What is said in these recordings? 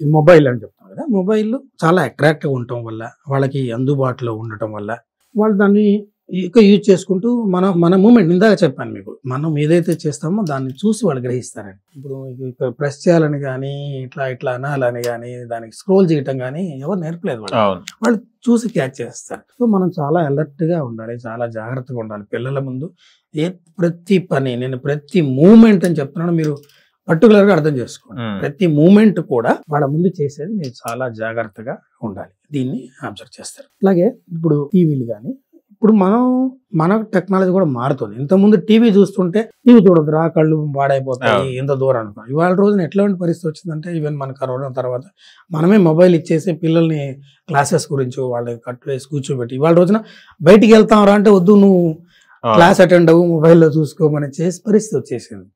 ఈ మొబైల్ అని చెప్తాం కదా, మొబైల్ చాలా అట్రాక్టివ్ ఉండటం వల్ల, వాళ్ళకి అందుబాటులో ఉండటం వల్ల వాళ్ళు దాన్ని ఎక్కువ యూజ్ చేసుకుంటూ మన మూమెంట్ ఇందాక చెప్పాను మీకు, మనం ఏదైతే చేస్తామో దాన్ని చూసి వాళ్ళు గ్రహిస్తారండి. ఇప్పుడు ఇక్కడ ప్రెస్ చేయాలని కానీ ఇట్లా ఇట్లా అనాలని కానీ దానికి స్క్రోల్ చేయటం కానీ ఎవరు నేర్పలేదు వాళ్ళు చూసి క్యాచ్ చేస్తారు. సో మనం చాలా అలర్ట్గా ఉండాలి, చాలా జాగ్రత్తగా ఉండాలి పిల్లల ముందు. ప్రతి పని నేను ప్రతి మూమెంట్ అని చెప్తున్నాను, మీరు పర్టికులర్గా అర్థం చేసుకోండి. ప్రతి మూమెంట్ కూడా వాళ్ళ ముందు చేసేది మీరు చాలా జాగ్రత్తగా ఉండాలి, దీన్ని అబ్జర్వ్ చేస్తారు. అలాగే ఇప్పుడు టీవీలు కానీ, ఇప్పుడు మన టెక్నాలజీ కూడా మారుతుంది. ఇంతకుముందు టీవీ చూస్తుంటే టీవీ చూడదురా కళ్ళు పాడైపోతాయి ఎంత దూరం అనుకో. ఇవాళ రోజున ఎట్లాంటి పరిస్థితి వచ్చిందంటే ఈవెన్ మన కరోనా తర్వాత మనమే మొబైల్ ఇచ్చేసి పిల్లల్ని క్లాసెస్ గురించి వాళ్ళకి కట్టు వేసి కూర్చోబెట్టి ఇవాళ రోజున బయటికి వెళ్తాంరా అంటే వద్దు నువ్వు క్లాస్ అటెండ్ అవ్వు మొబైల్లో చూసుకోమని చేసి పరిస్థితి వచ్చేసింది.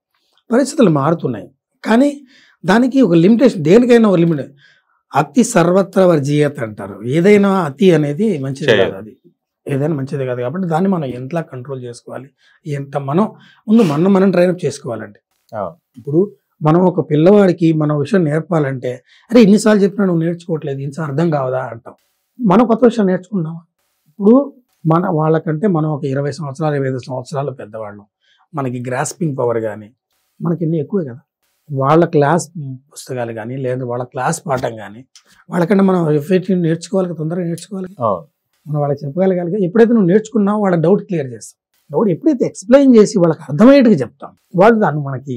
పరిస్థితులు మారుతున్నాయి కానీ దానికి ఒక లిమిటేషన్, దేనికైనా ఒక లిమిట్. అతి సర్వత్ర వర్జీయత అంటారు, ఏదైనా అతి అనేది మంచిది కాదు, అది ఏదైనా మంచిది కాదు. కాబట్టి దాన్ని మనం ఎంతలా కంట్రోల్ చేసుకోవాలి, ఎంత మనం ట్రైనప్ చేసుకోవాలండి. ఇప్పుడు మనం ఒక పిల్లవాడికి మన విషయం నేర్పాలంటే అరే ఇన్నిసార్లు చెప్పినా నువ్వు నేర్చుకోవట్లేదు, ఇన్నిసార్లు అర్థం కావదా అంటాం. మనం కొత్త విషయం నేర్చుకుంటాం. ఇప్పుడు వాళ్ళకంటే మనం ఒక 20 సంవత్సరాలు 25 సంవత్సరాలు పెద్దవాళ్ళం, మనకి గ్రాస్పింగ్ పవర్ కానీ మనకి ఎన్ని ఎక్కువే కదా. వాళ్ళ క్లాస్ పుస్తకాలు కానీ లేదా వాళ్ళ క్లాస్ పాఠం కానీ వాళ్ళకంటే మనం ఎఫెక్టివ్ నేర్చుకోవాలి, తొందరగా నేర్చుకోవాలి. మనం వాళ్ళకి చెప్పగలగాలి. ఎప్పుడైతే నువ్వు నేర్చుకున్నావు వాళ్ళ డౌట్ క్లియర్ చేస్తాం, డౌట్ ఎప్పుడైతే ఎక్స్ప్లెయిన్ చేసి వాళ్ళకి అర్థమయ్యేట్టుగా చెప్తాం వాళ్ళు దాన్ని మనకి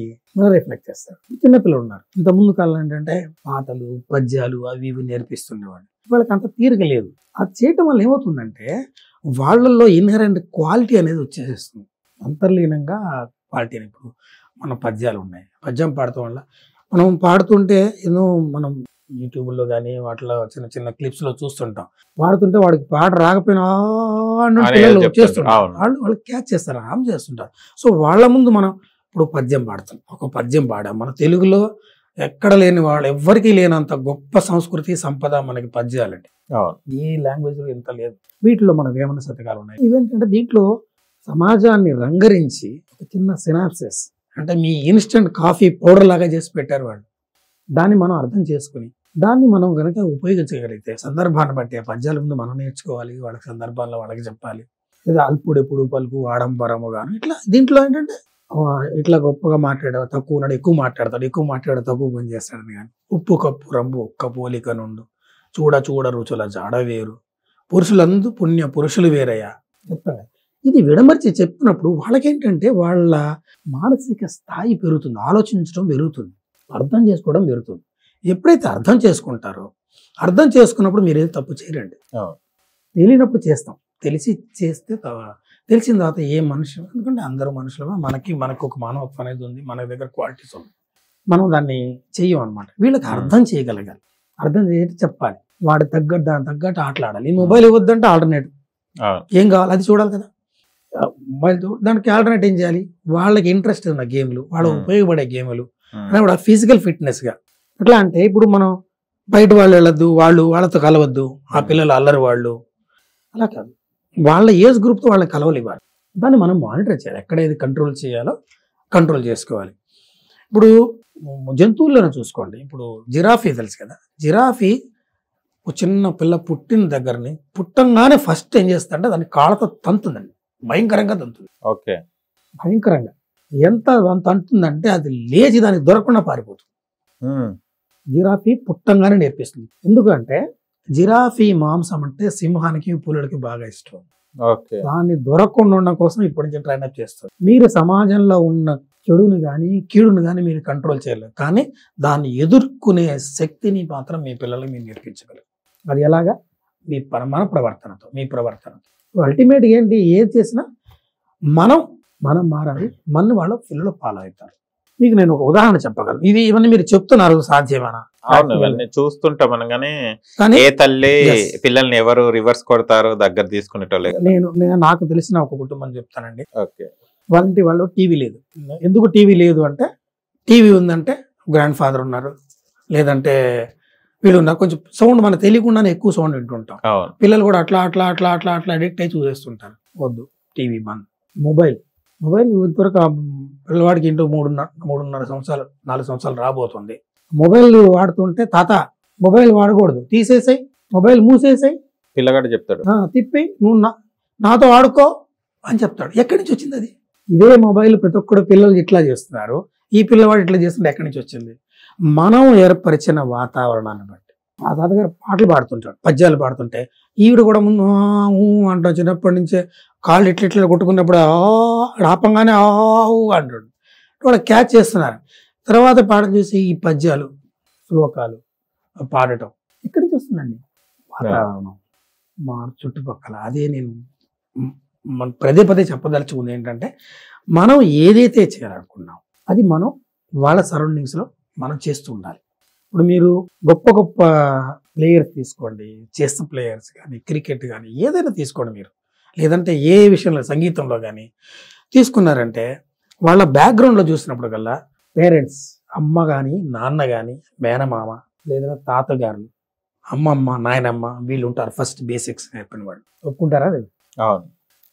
రిఫ్లెక్ట్ చేస్తారు. చిన్నపిల్లలు ఉన్నారు, ఇంత ముందు కాలం ఏంటంటే పాటలు పద్యాలు అవి ఇవి నేర్పిస్తుండేవాళ్ళు, వాళ్ళకి అంత తీరిక లేదు. అది చేయటం వల్ల ఏమవుతుందంటే వాళ్ళల్లో ఇన్హరెంట్ క్వాలిటీ అనేది వచ్చేసేస్తుంది, అంతర్లీనంగా క్వాలిటీ. ఇప్పుడు మన పద్యాలు ఉన్నాయి, పద్యం పాడటం వల్ల మనం పాడుతుంటే ఏదో మనం యూట్యూబ్లో కానీ వాటిలో చిన్న చిన్న క్లిప్స్లో చూస్తుంటాం, పాడుతుంటే వాడికి పాట రాకపోయినా పిల్లలు చేస్తుంటారు, వాళ్ళు క్యాచ్ చేస్తారు, హామ్ చేస్తుంటారు. సో వాళ్ళ ముందు మనం ఇప్పుడు పద్యం పాడతాం, ఒక పద్యం పాడాం, మన తెలుగులో ఎక్కడ లేని వాళ్ళు ఎవ్వరికీ లేనంత గొప్ప సంస్కృతి సంపద మనకి పద్యాలండి. ఈ లాంగ్వేజ్లో ఎంత లేదు. వీటిలో మన వేమన శతకాలు ఉన్నాయి. ఇవేంటంటే దీంట్లో సమాజాన్ని రంగరించి ఒక చిన్న సినాప్సిస్ అంటే మీ ఇన్స్టెంట్ కాఫీ పౌడర్ లాగా చేసి పెట్టారు వాళ్ళు. దాన్ని మనం అర్థం చేసుకుని దాన్ని మనం కనుక ఉపయోగించగలిగితే సందర్భాన్ని బట్టి ఆ పద్యాల ముందు మనం నేర్చుకోవాలి, వాళ్ళకి సందర్భాల్లో వాళ్ళకి చెప్పాలి. లేదా అల్పుడెప్పుడు పలుకు ఆడంబరము గాను ఇట్లా. దీంట్లో ఏంటంటే ఇట్లా గొప్పగా మాట్లాడే తక్కువ ఉన్నాడు, ఎక్కువ మాట్లాడే తక్కువ పని చేస్తాడని కానీ, ఉప్పు కప్పు రంబు ఒక్క పోలిక నుండు, చూడ రుచుల జాడ వేరు, పురుషులందు పుణ్య పురుషులు వేరయ్యా చెప్తాడు. ఇది విడమర్చి చెప్పినప్పుడు వాళ్ళకేంటంటే వాళ్ళ మానసిక స్థాయి పెరుగుతుంది, ఆలోచించడం పెరుగుతుంది, అర్థం చేసుకోవడం పెరుగుతుంది. ఎప్పుడైతే అర్థం చేసుకుంటారో, అర్థం చేసుకున్నప్పుడు మీరేది తప్పు చేయరండి. తెలియనప్పుడు చేస్తాం, తెలిసి చేస్తే తెలిసిన తర్వాత ఏ మనిషి, ఎందుకంటే అందరూ మనుషులుగా మనకు ఒక మానవత్వం అనేది ఉంది, మన దగ్గర క్వాలిటీస్ ఉంది, మనం దాన్ని చెయ్యం అనమాట. వీళ్ళకి అర్థం చేయగలగాలి, అర్థం చేసి చెప్పాలి, దాని తగ్గట్టు ఆటలాడాలి. ఈ మొబైల్ ఇవ్వద్దంటే ఆల్టర్నేటివ్ ఏం కావాలి అది చూడాలి కదా. మొబైల్ దానికి ఆల్టర్నేట్ ఏం చేయాలి, వాళ్ళకి ఇంట్రెస్ట్ ఉన్న గేమ్లు, వాళ్ళకి ఉపయోగపడే గేమ్లు, కూడా ఫిజికల్ ఫిట్నెస్గా. ఎట్లా అంటే ఇప్పుడు మనం బయట వాళ్ళు వెళ్ళొద్దు, వాళ్ళతో కలవద్దు, ఆ పిల్లలు అల్లరి వాళ్ళు, అలా కాదు, వాళ్ళ ఏజ్ గ్రూప్తో వాళ్ళకి కలవలు ఇవ్వాలి. దాన్ని మనం మానిటర్ చేయాలి, ఎక్కడ ఏది కంట్రోల్ చేయాలో కంట్రోల్ చేసుకోవాలి. ఇప్పుడు జంతువులను చూసుకోండి, ఇప్పుడు జిరాఫీ తెలుసు కదా, జిరాఫీ ఒక చిన్న పిల్ల పుట్టిన దగ్గరని పుట్టంగానే ఫస్ట్ ఏం చేస్తుందంటే దాన్ని కాళ్ళతో తంతుందండి, భయంకరంగా తంతుంది. ఓకే, భయంకరంగా ఎంత తంతుందంటే అది లేచి దానికి దొరకకుండా పారిపోతుంది. జిరాఫీ పుట్టంగానే నేర్పిస్తుంది. ఎందుకంటే జిరాఫీ మాంసం అంటే సింహానికి పులులకి బాగా ఇష్టం. దాన్ని దొరకకుండా ఉండడం కోసం ఇప్పటి నుంచి ట్రైనప్ చేస్తారు. మీరు సమాజంలో ఉన్న చెడుని కానీ కీడుని కానీ మీరు కంట్రోల్ చేయలేరు, కానీ దాన్ని ఎదుర్కొనే శక్తిని మాత్రం మీ పిల్లలకి మీరు నేర్పించగలరు. అది ఎలాగా, మన ప్రవర్తనతో, మీ ప్రవర్తనతో. అల్టిమేట్గా ఏంటి, ఏది చేసినా మనం మారాలి, మన వాళ్ళ పిల్లలు ఫాలో అవుతారు. మీకు నేను ఒక ఉదాహరణ చెప్పగలను, ఇవన్నీ మీరు చెప్తున్నారు సాధ్యమేనా? చూస్తుంటాం అనగానే ఏ తల్లి పిల్లల్ని ఎవరు రివర్స్ కొడతారో దగ్గర తీసుకునేటోళ్ళే. నాకు తెలిసిన ఒక కుటుంబం చెప్తానండి. వాళ్ళు టీవీ లేదు. ఎందుకు టీవీ లేదు అంటే, టీవీ ఉందంటే గ్రాండ్ ఫాదర్ ఉన్నారు, లేదంటే వీళ్ళు ఉన్నారు, కొంచెం సౌండ్ మనకు తెలియకుండానే ఎక్కువ సౌండ్ వింటుంటాం. పిల్లలు కూడా అట్లా అట్లా అట్లా అట్లా అట్లా అడిక్ట్ అయి చూసేస్తుంటారు. వద్దు, టీవీ బంద్. మొబైల్ ఇంతవరకు పిల్లవాడికి ఇంటూ 3.5 సంవత్సరాలు 4 సంవత్సరాలు రాబోతుంది. మొబైల్ వాడుతుంటే తాత మొబైల్ వాడకూడదు, తీసేసాయి, మొబైల్ మూసేసాయి, పిల్లగాడు చెప్తాడు తిప్పి నువ్వు నాతో ఆడుకో అని చెప్తాడు. ఎక్కడి నుంచి వచ్చింది అది? ఇదే మొబైల్ ప్రతి ఒక్కడు పిల్లలు ఇట్లా చేస్తున్నారు, ఈ పిల్లవాడు ఇట్లా చేస్తుంటే ఎక్కడి నుంచి వచ్చింది? మనం ఏర్పరిచిన వాతావరణాన్ని బట్టి. మా తాతగారు పాటలు పాడుతుంటాడు, పద్యాలు పాడుతుంటే ఈవిడ కూడా ముందు అంటాం. చిన్నప్పటి నుంచే కాళ్ళు ఇట్లా కొట్టుకున్నప్పుడు ఆపంగానే అంటాడు. వాళ్ళు క్యాచ్ చేస్తున్నారు. తర్వాత పాటలు చూసి ఈ పద్యాలు శ్లోకాలు పాడటం ఎక్కడి నుంచి వస్తుందండి? వాతావరణం, మా చుట్టుపక్కల. అదే నేను పదే పదే చెప్పదలుచుకుంది ఏంటంటే, మనం ఏదైతే చేయాలనుకున్నాం అది మనం వాళ్ళ సరౌండింగ్స్లో మనం చేస్తూ ఉండాలి. ఇప్పుడు మీరు గొప్ప గొప్ప ప్లేయర్స్ తీసుకోండి, చెస్ ప్లేయర్స్ కానీ, క్రికెట్ కానీ, ఏదైనా తీసుకోండి మీరు, లేదంటే ఏ విషయంలో సంగీతంలో కానీ తీసుకున్నారంటే వాళ్ళ బ్యాక్గ్రౌండ్లో చూసినప్పుడు కల్లా పేరెంట్స్, అమ్మ కానీ, నాన్న కానీ, మేనమామ, లేదా తాతగారు, అమ్మమ్మ, నాయనమ్మ, వీళ్ళు ఉంటారు. ఫస్ట్ బేసిక్స్ నేర్పిన వాళ్ళు. ఒప్పుకుంటారా? లేదు.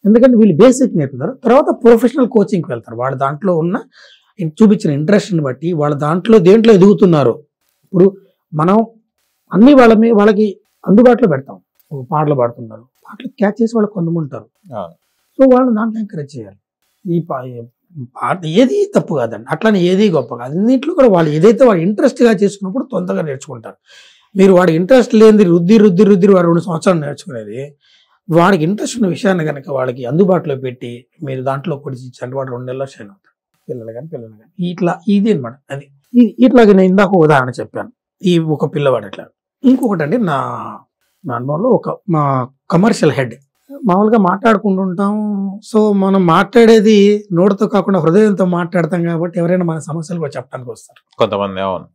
ఎందుకంటే వీళ్ళు బేసిక్ నేర్పుతారు, తర్వాత ప్రొఫెషనల్ కోచింగ్కి వెళ్తారు. వాళ్ళ దాంట్లో ఉన్న చూపించిన ఇంట్రెస్ట్ని బట్టి వాళ్ళ దేంట్లో ఎదుగుతున్నారు. ఇప్పుడు మనం అన్ని వాళ్ళకి అందుబాటులో పెడతాం. పాటలు పాడుతున్నారు, పాటలు క్యాచ్ చేసి వాళ్ళు కొంతమంది ఉంటారు. సో వాళ్ళు దాంట్లో ఎంకరేజ్ చేయాలి. ఈ పాట ఏది తప్పు కాదండి, అట్లానే ఏది గొప్ప కాదు. అన్నింటిలో కూడా వాళ్ళు ఏదైతే వాళ్ళు ఇంట్రెస్ట్గా చేసుకున్నప్పుడు తొందరగా నేర్చుకుంటారు. మీరు వాడి ఇంట్రెస్ట్ లేనిది రుద్ది వాడు 2 సంవత్సరాలు నేర్చుకునేది, వాడికి ఇంట్రెస్ట్ ఉన్న విషయాన్ని కనుక వాళ్ళకి అందుబాటులో పెట్టి మీరు దాంట్లో కొడిచించండి, వాడు 2 నెలల్లో షైన్ అవుతారు. పిల్లలు కానీ ఇట్లా ఇది అనమాట. అది ఇట్లాగే నేను ఇందాక ఉదాహరణ చెప్పాను, ఈ ఒక పిల్లవాడు అట్లా. ఇంకొకటి అండి, నా అనుభవంలో మా కమర్షియల్ హెడ్ మామూలుగా మాట్లాడుకుంటుంటాం. సో మనం మాట్లాడేది నోటితో కాకుండా హృదయంతో మాట్లాడతాం కాబట్టి ఎవరైనా మన సమస్యలు కూడా చెప్పడానికి వస్తారు కొంతమంది. అవును.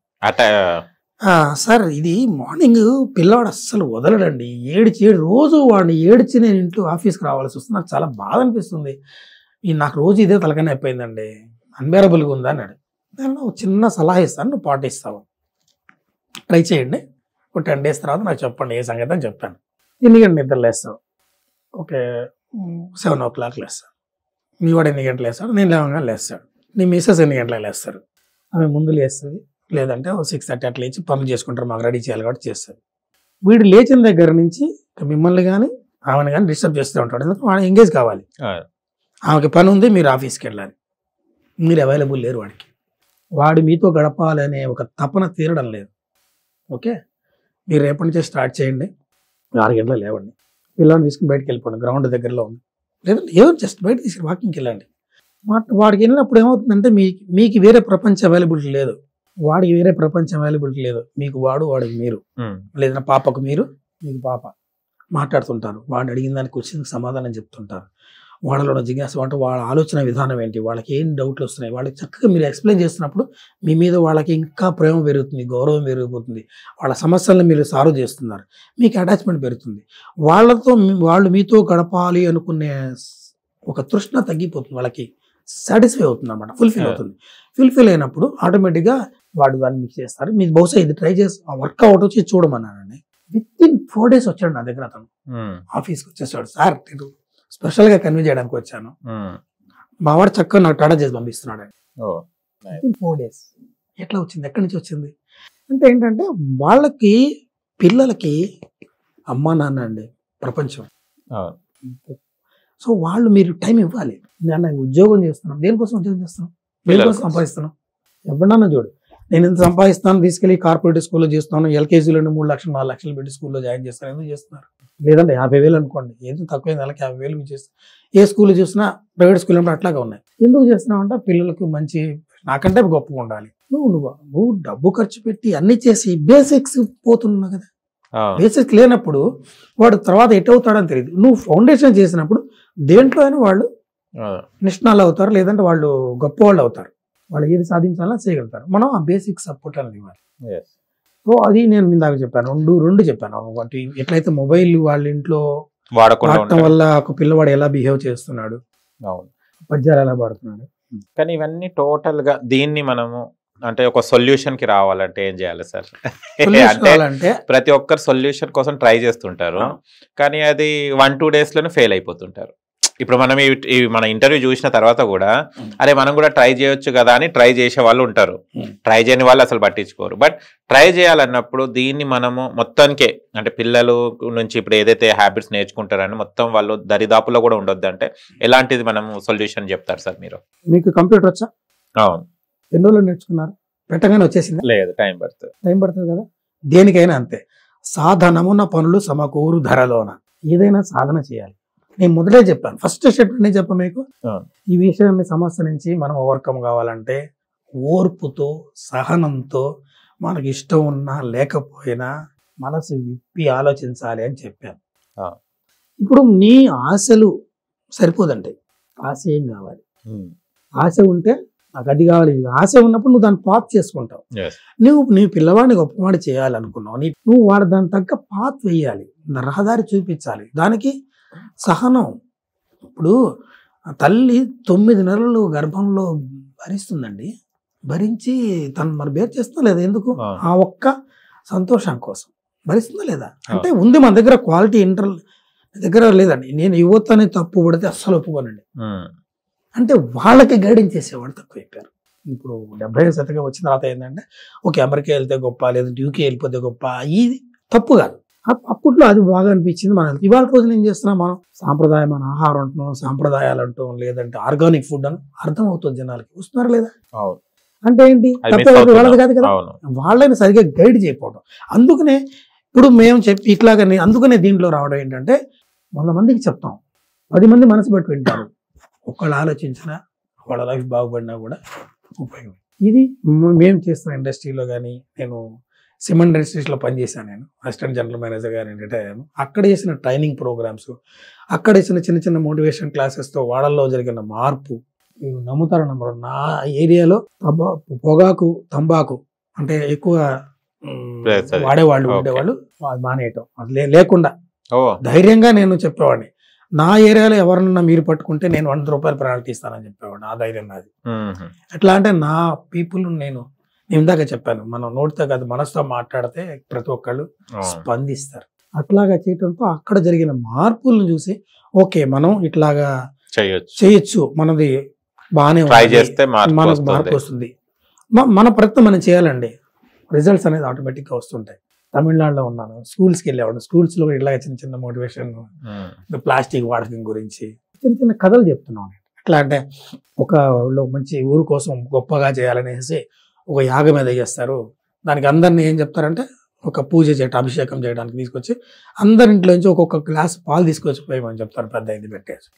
సార్ ఇది మార్నింగ్ పిల్లవాడు అస్సలు వదలడండి, ఏడిచి రోజు వాడిని ఏడిచి నేను ఇంట్లో ఆఫీస్కి రావాల్సి వస్తుంది, నాకు చాలా బాధ అనిపిస్తుంది, నాకు రోజు ఇదే తలకనే అయిపోయిందండి, అన్బేరబుల్గా ఉందా అన్నాడు. దానిలో చిన్న సలహా ఇస్తాను, నువ్వు పాటిస్తావు, ట్రై చేయండి, ఒక 10 days తర్వాత నాకు చెప్పండి ఏ సంగతి అని చెప్పాను. ఎన్ని గంటలు నిద్ర లేస్తావు? ఓకే 7 o'clock లేస్తాడు. మీ వాడు ఎన్ని గంటలు లేస్తాడు? నేను లేవగానే లేస్తాడు. నీ మిస్సెస్ ఎన్ని గంటలకు లేస్తారు? ఆమె ముందు లేస్తుంది, లేదంటే 6:30 అట్లా లేచి పనులు చేసుకుంటారు, మాకు రెడీ చేయాలి కాబట్టి చేస్తారు. వీడు లేచిన దగ్గర నుంచి మిమ్మల్ని కానీ ఆమెను కానీ డిస్టర్బ్ చేస్తూ ఉంటాడు. ఎందుకంటే వాడు ఎంగేజ్ కావాలి, ఆమెకి పని ఉంది, మీరు ఆఫీస్కి వెళ్ళాలి, మీరు అవైలబుల్ లేరు వాడికి, వాడు మీతో గడపాలనే ఒక తపన తీరడం లేదు. ఓకే, మీరు రేపటి నుంచే స్టార్ట్ చేయండి, 6 గంటలకు లేవండి, పిల్లల్ని తీసుకుని బయటకు వెళ్ళిపోండి, గ్రౌండ్ దగ్గరలో ఉంది, లేదంటే ఏదో జస్ట్ బయట తీసుకుని వాకింగ్కి వెళ్ళండి. వాడికి వెళ్ళినప్పుడు ఏమవుతుందంటే మీకు వేరే ప్రపంచం అవైలబిలిటీ లేదు, వాడికి వేరే ప్రపంచం అవైలబిలిటీ లేదు, మీకు వాడికి మీరు, లేదా పాపకు మీరు, మీకు పాప మాట్లాడుతుంటారు, వాడిని అడిగిన దానికి క్వశ్చన్కి సమాధానం చెప్తుంటారు, వాళ్ళలో ఉన్న జిజ్ఞాస అంటే వాళ్ళ ఆలోచన విధానం ఏంటి, వాళ్ళకి ఏం డౌట్లు వస్తున్నాయి, వాళ్ళకి చక్కగా మీరు ఎక్స్ప్లెయిన్ చేస్తున్నప్పుడు మీ మీద వాళ్ళకి ఇంకా ప్రేమ పెరుగుతుంది, గౌరవం పెరిగిపోతుంది, వాళ్ళ సమస్యలను మీరు సాల్వ్ చేస్తున్నారు, మీకు అటాచ్మెంట్ పెరుగుతుంది, వాళ్ళు మీతో గడపాలి అనుకునే ఒక తృష్ణ తగ్గిపోతుంది, వాళ్ళకి సాటిస్ఫై అవుతుంది అన్నమాట, ఫుల్ఫిల్ అవుతుంది. ఫుల్ఫిల్ అయినప్పుడు ఆటోమేటిక్గా వాడు దాన్ని మీకు చేస్తారు. మీరు బహుశా ఇది ట్రై చేసి వర్కౌట్ వచ్చి చూడమన్నానండి. విత్-ఇన్ 4 days వచ్చాడు నా దగ్గర. అతను ఆఫీస్కి వచ్చేసాడు, సార్ నేను స్పెషల్గా కన్వే చేయడానికి వచ్చాను, మా వాడు చక్కగా నాకు టాటా చేసి పంపిస్తున్నాడు అని. 4 days ఎట్లా వచ్చింది, ఎక్కడి నుంచి వచ్చింది అంటే ఏంటంటే వాళ్ళకి పిల్లలకి అమ్మా నాన్న అండి ప్రపంచం. సో వాళ్ళు మీరు టైం ఇవ్వాలి. నేను ఉద్యోగం చేస్తున్నాను, దేనికోసం ఉద్యోగం చేస్తున్నాను, దేనికోసం సంపాదిస్తున్నాను, ఎవరన్నా చూడు, నేను ఎంత సంపాదిస్తాను తీసుకెళ్ళి కార్పొరేట్ స్కూల్లో చేస్తున్నాను, ఎల్కేజీలోనే 3 లక్షలు 4 లక్షలు పెట్టి స్కూల్లో జాయిన్ చేస్తాను, ఎందుకు చేస్తున్నారు? లేదంటే 50,000 అనుకోండి, ఏది తక్కువ నెలకి 50,000 మీరు చేస్తాను, ఏ స్కూల్లో చూసినా ప్రైవేట్ స్కూల్ అంటే అట్లాగా ఉన్నాయి. ఎందుకు చేస్తున్నావు అంటే పిల్లలకు మంచి, నాకంటే గొప్పగా ఉండాలి. నువ్వు డబ్బు ఖర్చు పెట్టి అన్ని చేసి బేసిక్స్ పోతున్నావు కదా, బేసిక్స్ లేనప్పుడు వాడు తర్వాత ఎట్ అవుతాడని తెలియదు. నువ్వు ఫౌండేషన్ చేసినప్పుడు దేంట్లో అయినా వాళ్ళు నిష్ణాలు అవుతారు, లేదంటే వాళ్ళు గొప్ప వాళ్ళు అవుతారు, వాళ్ళు ఏది సాధించాలో చేయగలుగుతారు. మనం ఆ బేసిక్ సపోర్ట్ అనేది ఇవ్వాలి. సో అది నేను ఇందాక చెప్పాను, రెండు చెప్పాను. ఒకటి ఎట్లయితే మొబైల్ వాళ్ళ ఇంట్లో వాడటం వల్ల ఒక పిల్లవాడు ఎలా బిహేవ్ చేస్తున్నాడు, పద్యాలు ఎలా పాడుతున్నాడు. కానీ ఇవన్నీ టోటల్ గా దీన్ని మనము అంటే ఒక సొల్యూషన్ కి రావాలంటే ఏం చేయాలి సార్? అంటే ప్రతి ఒక్కరు సొల్యూషన్ కోసం ట్రై చేస్తుంటారు, కానీ అది 1-2 days లోనే ఫెయిల్ అయిపోతుంటారు. ఇప్పుడు మనం మన ఇంటర్వ్యూ చూసిన తర్వాత కూడా అరే మనం కూడా ట్రై చేయొచ్చు కదా అని ట్రై చేసే వాళ్ళు ఉంటారు, ట్రై చేయని వాళ్ళు అసలు పట్టించుకోరు. బట్ ట్రై చేయాలన్నప్పుడు దీన్ని మనము మొత్తానికే అంటే పిల్లలు నుంచి ఇప్పుడు ఏదైతే హ్యాబిట్స్ నేర్చుకుంటారని మొత్తం వాళ్ళు దరిదాపులో కూడా ఉండొద్దు అంటే ఎలాంటిది మనం సొల్యూషన్ చెప్తారు సార్ మీరు? మీకు కంప్యూటర్ వచ్చా? అవును. ఎన్ని రోజులు నేర్చుకున్నారు? పెట్టగానే వచ్చేసింది? లేదు, టైం పడుతుంది కదా. దేనికైనా అంతే, సాధనమున్న పనులు సమకూరు ధరలోన. ఏదైనా సాధన చేయాలి. నేను మొదలే చెప్పాను, ఫస్ట్ స్టెప్ నేను చెప్పా మీకు, ఈ విషయాన్ని సమస్య నుంచి మనం ఓవర్కమ్ కావాలంటే ఓర్పుతో సహనంతో మనకి ఇష్టం ఉన్నా లేకపోయినా మనసు విప్పి ఆలోచించాలి అని చెప్పాను. ఇప్పుడు నీ ఆశలు సరిపోదండి, ఆశ ఏం కావాలి? ఆశ ఉంటే నాకు అది కావాలి, ఆశ ఉన్నప్పుడు నువ్వు దాన్ని పాత్ చేసుకుంటావు. నువ్వు నీ పిల్లవాడిని గొప్పవాడి చేయాలనుకున్నావు, నువ్వు వాడు దాని తగ్గ పాత్ వేయాలి, రహదారి చూపించాలి. దానికి సహనం. ఇప్పుడు తల్లి 9 నెలలు గర్భంలో భరిస్తుందండి, భరించి తను మరి బేర్ చేస్తుందా లేదా? ఎందుకు? ఆ ఒక్క సంతోషం కోసం భరిస్తుందా లేదా? అంటే ఉంది మన దగ్గర క్వాలిటీ దగ్గర లేదండి. నేను యువతని తప్పు పడితే అస్సలు ఒప్పుకోనండి. అంటే వాళ్ళకి గైడెన్స్ చేసేవాడు తక్కువైపోయారు. ఇప్పుడు 70% వచ్చిన తర్వాత ఏంటంటే ఓకే అమెరికా వెళ్తే గొప్ప, లేదంటే యూకే వెళ్ళిపోతే గొప్ప, ఇది తప్పు కాదు. అప్పట్లో అది బాగా అనిపించింది. మనం ఇవాళ రోజున ఏం చేస్తున్నాం, మనం సాంప్రదాయమైన ఆహారం అంటున్నాం, సాంప్రదాయాలు అంటాం, లేదంటే ఆర్గానిక్ ఫుడ్ అని అర్థం అవుతుంది జనాలకి. వస్తున్నారా లేదా? అంటే ఏంటి, వాళ్ళది కాదు కదా, వాళ్ళని సరిగ్గా గైడ్ చేయకపోవడం. అందుకనే ఇప్పుడు మేము చెప్పి ఇట్లాగని అందుకనే దీంట్లో రావడం ఏంటంటే 100 మందికి చెప్తాం, 10 మంది మనసు పెట్టి వింటారు. ఒకళ్ళు ఆలోచించినా వాళ్ళ లైఫ్ బాగుపడినా కూడా ఉపయోగం. ఇది మేము చేస్తున్న ఇండస్ట్రీలో కానీ, నేను సిమెంట్ ఇండస్ట్రీస్లో పనిచేశాను, నేను అసిస్టెంట్ జనరల్ మేనేజర్ గారు రిటైర్ అయ్యాను. అక్కడ చేసిన ట్రైనింగ్ ప్రోగ్రామ్స్, అక్కడ చేసిన చిన్న చిన్న మోటివేషన్ క్లాసెస్తో వాళ్ళల్లో జరిగిన మార్పు మీరు నమ్ముతారు నమ్మరు. నా ఏరియాలో పొగాకు తంబాకు అంటే ఎక్కువ వాడేవాళ్ళు ఉండేవాళ్ళు, మానేయటం అది లేకుండా ధైర్యంగా నేను చెప్పేవాడిని. నా ఏరియాలో ఎవరన్నా మీరు పట్టుకుంటే నేను 100 రూపాయలు పెనాల్టీ ఇస్తానని చెప్పేవాడిని. ఆ ధైర్యం నాది. ఎట్లా అంటే నా పీపుల్ నేను ఇందాక చెప్పాను, మనం నోటితో కాదు మనసుతో మాట్లాడితే ప్రతి ఒక్కళ్ళు స్పందిస్తారు. అట్లాగా చేయటంతో అక్కడ జరిగిన మార్పులను చూసి ఓకే మనం ఇట్లాగా చేయొచ్చు, మనది బాగానే మనకు మార్పు వస్తుంది. మన ప్రయత్నం మనం చేయాలండి, రిజల్ట్స్ అనేది ఆటోమేటిక్గా వస్తుంటాయి. తమిళనాడులో ఉన్నాను, స్కూల్స్కి వెళ్ళేవాడు, స్కూల్స్లో ఇలాగ చిన్న చిన్న మోటివేషన్, ప్లాస్టిక్ వాడకం గురించి చిన్న చిన్న కథలు చెప్తున్నాను. ఎట్లా అంటే ఒక మంచి ఊరు కోసం గొప్పగా చేయాలనేసి ఒక యాగం మీద చేస్తారు. దానికి అందరినీ ఏం చెప్తారంటే ఒక పూజ చేయటం, అభిషేకం చేయడానికి తీసుకొచ్చి అందరింట్లోంచి ఒక్కొక్క గ్లాస్ పాలు తీసుకొచ్చి పోయమని చెప్తారు, పెద్ద ఇది పెట్టేసి.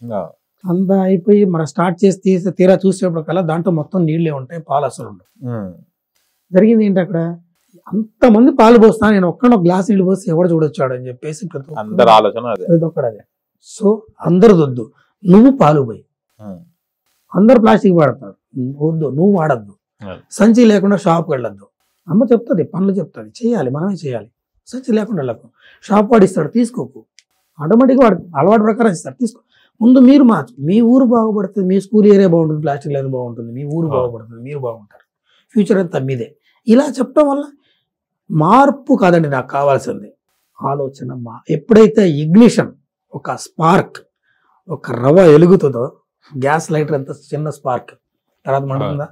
అంతా అయిపోయి మనం స్టార్ట్ చేసి తీరా చూసేప్పుడు కల్లా దాంట్లో మొత్తం నీళ్ళే ఉంటాయి, పాలు అసలు ఉండవు. జరిగింది ఏంటి, అక్కడ అంతమంది పాలు పోస్తా, నేను ఒక్క గ్లాస్ నీళ్ళు పోస్తే ఎవడు చూడొచ్చాడు అని చెప్పేసి ప్రతి ఒక్కడు అదే. సో అందరు వద్దు, నువ్వు పాలు పోయి, అందరు ప్లాస్టిక్ వాడతారు, వద్దు నువ్వు వాడద్దు, సంచి లేకుండా షాప్కి వెళ్ళొద్దు. అమ్మ చెప్తుంది, పనులు చెప్తుంది, చేయాలి, మనమే చేయాలి. సంచి లేకుండా వెళ్ళకు, షాప్ వాడు ఇస్తాడు తీసుకోకు, ఆటోమేటిక్గా వాడు అలవాటు ప్రకారం ఇస్తాడు తీసుకో. ముందు మీరు మార్చు, మీ ఊరు బాగుపడుతుంది, మీ స్కూల్ ఏరియా బాగుంటుంది, ప్లాస్టిక్ లేదు బాగుంటుంది, మీ ఊరు బాగుపడుతుంది, మీరు బాగుంటారు, ఫ్యూచర్ అంతా మీదే. ఇలా చెప్పడం వల్ల మార్పు కాదండి నాకు కావాల్సింది, ఆలోచన. ఎప్పుడైతే ఇగ్నిషన్, ఒక స్పార్క్, ఒక రవ్వ వెలుగుతుందో, గ్యాస్ లైటర్ ఎంత చిన్న స్పార్క్, తర్వాత మండుతుందా?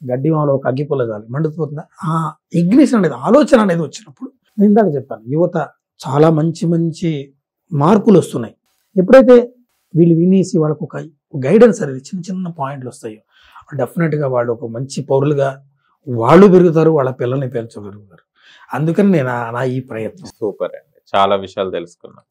గడ్డి మాలో ఒక అగ్గిపుల్ల చాలు మండుతుందా? ఆ ఇగ్నిషన్ అనేది, ఆలోచన అనేది వచ్చినప్పుడు, నేను ఇందాక చెప్పాను, యువత చాలా మంచి మంచి మార్పులు వస్తున్నాయి. ఎప్పుడైతే వీళ్ళు వినేసి వాళ్ళకు ఒక గైడెన్స్ అనేది చిన్న చిన్న పాయింట్లు వస్తాయో, డెఫినెట్గా వాళ్ళు ఒక మంచి పౌరులుగా వాళ్ళు పెరుగుతారు, వాళ్ళ పిల్లల్ని పెంచగలుగుతారు. అందుకని నేను నా ఈ ప్రయత్నం. సూపర్ అండి, చాలా విషయాలు తెలుసుకున్నాను.